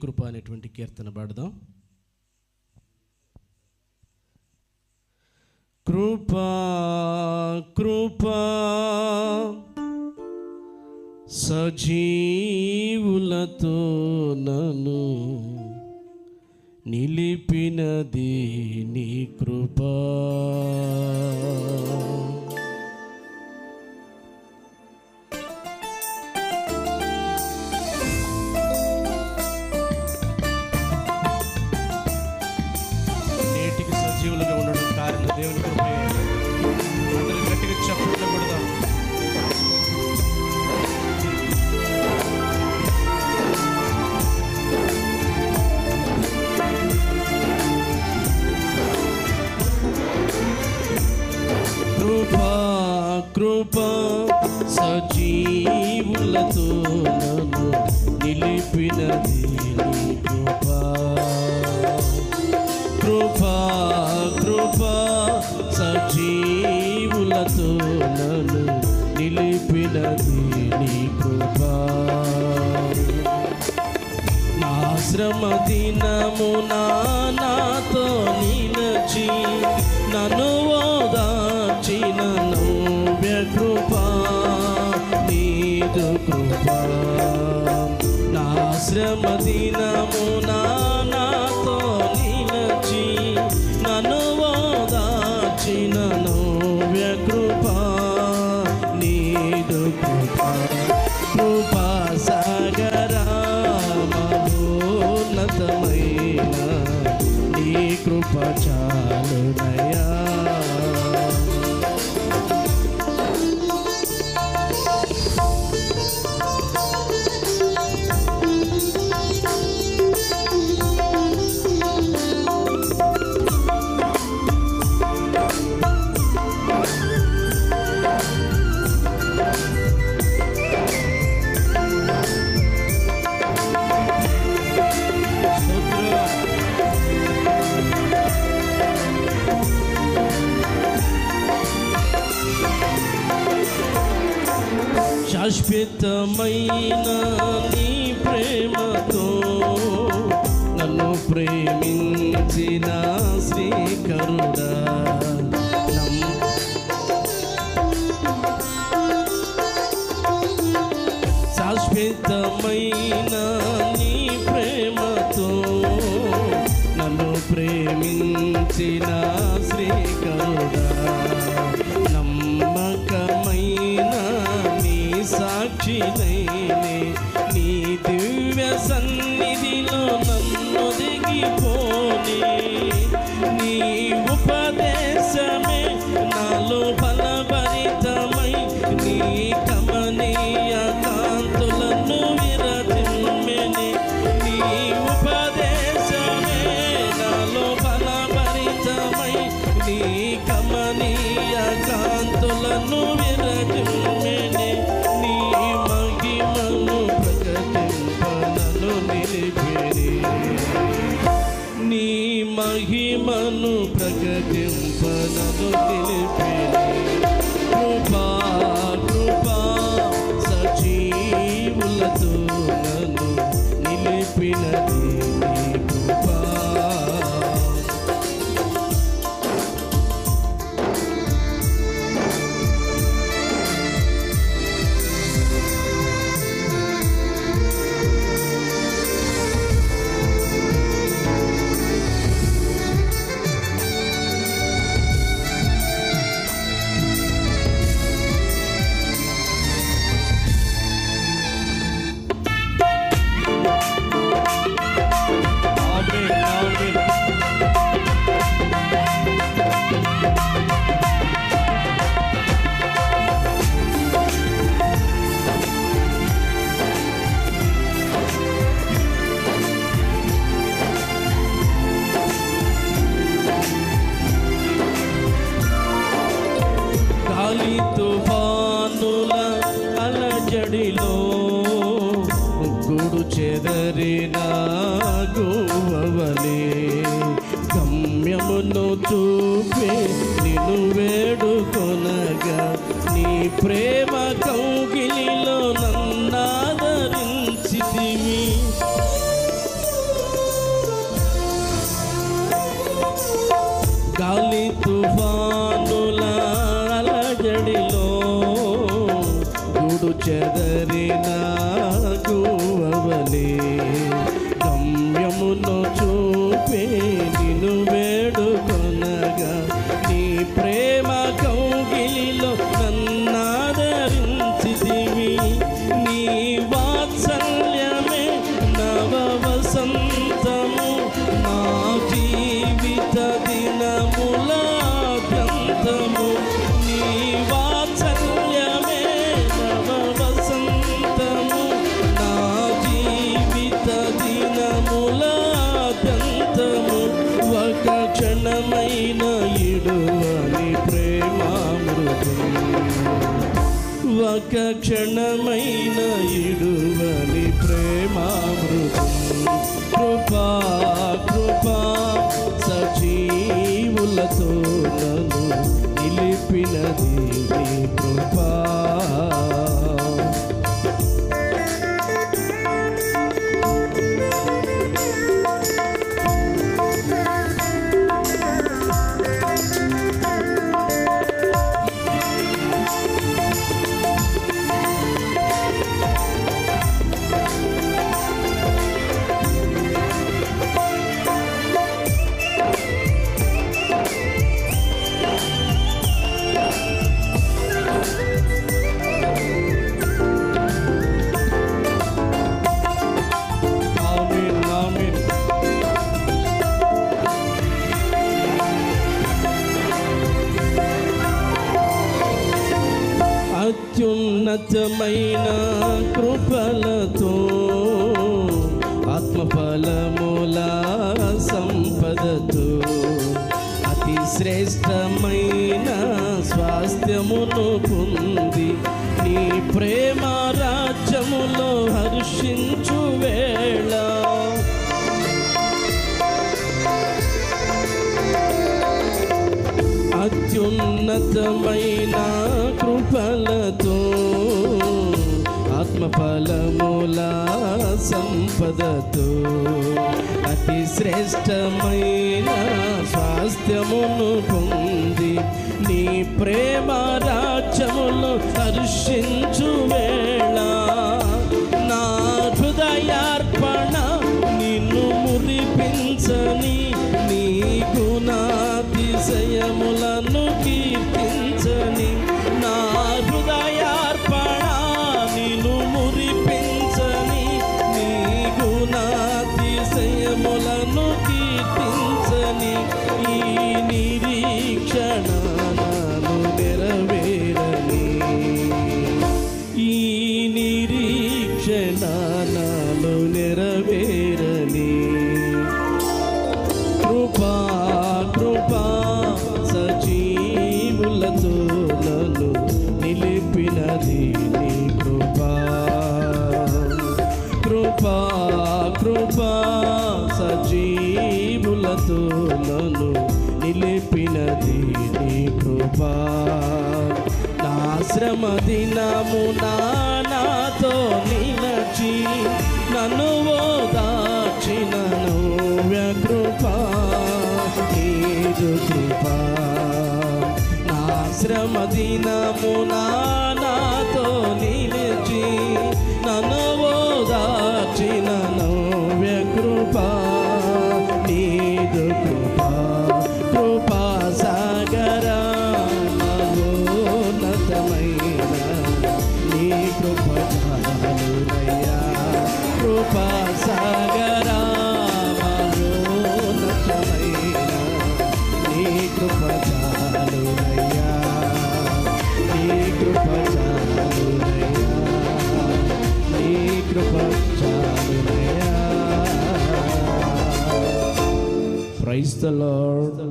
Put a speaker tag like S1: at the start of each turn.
S1: కృప అనేటువంటి కీర్తన పాడదాం. కృపా కృపా సజీవులతో నన్ను నిలిపినది నీ కృపా. నేటికి సజీవులుగా ఉండడం కారణం దేవుని కృపే. అందరూ గట్టిగా చప్పట్లు కొడదాం. కృపా కృపా సజీవులతో నన్ను నిలిపినది నీ కృపా. కృపా కృపా సజీవులతో నన్ను నిలిపినది నీ కృపా. నా శ్రమ దినమున నాతో నిలచి నన్ను ఓదార్చిన నవ్య కృపా నీదు కృపా. నా శ్రమ దినమున నాతో నిలచి నన్ను ఓదార్చిన నవ్య కృపా నీదు కృపా. కృపా సాగరా మహోన్నతమైన నీ కృప చాలునయా. శాశ్వతమైన నీ ప్రేమతో నన్ను ప్రేమించిన శ్రీకరుడా. శాశ్వతమైన నీ ప్రేమతో నన్ను ప్రేమించిన శ్రీకరుడా. నమ్మకమైన సాక్షినైనే నీ దివ్య సన్నిధిలో నన్ను దిగిపోని. నీ ఉపదేశమే నాలో ఫలభరితమై నీ కమనీయ కాంతులను విరజిమ్మెని. నీ ఉపదేశమే నాలో ఫలభరితమై నీ కమనీయ కాంతులను విరజిమ్మెని. నీ మహిమను ప్రకటింపనను నిలిపిరి. నీ మహిమను ప్రకటింపనను నిలిపిరి. కృపా కృపా సజీవులతో నన్ను నిలిపినది నీ కృపా. చెదరిన గువ్వవలే గమ్యమును చూపే నిన్ను వేడుకొనగా నీ ప్రేమ కౌగిలిలో నన్నాదరించితివి. తుఫానుల అలజడిలో గూడు చెదరిన గువ్వవలే గమ్యమును చూపే నిన్ను వేడుకొనగా నీ ప్రేమ కౌగిలిలో నన్నాదరించితివి నీ వాత్సల్యమే నవ వసంతము నా జీవిత దినములాద్యంతము నీ వాత్సల్యమే నవ వసంతము నా జీవిత దినములాద్యంతము ఒక క్షణమైన ఇడువని ప్రేమామృతం ఒక క్షణమైన ఇడువని ప్రేమామృతం కృపా కృపా సజీవులతో నన్ను నిలిపినది నీ కృపా అత్యున్నతమైన కృపలతో ఆత్మఫలముల సంపదతో అతి శ్రేష్టమైన స్వాస్థ్యమును పొంది నీ ప్రేమ రాజ్యములో హర్షించు వేళ అత్యున్నతమైన కృపలతో ఆత్మఫలముల సంపదతో అతి శ్రేష్టమైన స్వాస్థ్యమును పొంది నీ ప్రేమ రాజ్యములో హర్షించు వేళ నా హృదయార్పణ నిన్ను మురిపించని నీ గుణాతిశయములను కీర్తించని నా హృదయార్పణ నిన్ను మురిపించని నీ గుణాతిశయములను కీర్తించని ఈ నిరీక్షణ నాను నెరవేరని ఈ నిరీక్షణ నాను నెరవేరని కృపా కృపా సజీవులతో నన్ను నిలిపినది నీ కృపా కృపా కృపా సజీవులతో నన్ను నిలిపినది నీ కృపా నా శ్రమ దినమున నాతో నిలచి నన్ను ఓదార్చిన కృపా నీదు కృపా నా శ్రమ దినమున నాతో నిలిచి నన్ను ఓదార్చిన కృపా నీదు కృపా కృపా సాగరా మహోన్నతమైన నీ కృప చాలునయ్యా కృపా సాగరా మహోన్నతమైన నీ కృప చాలునయ్యా నీ కృప చాలునయ్యా నీ కృప చాలునయ్యా. Praise the lord.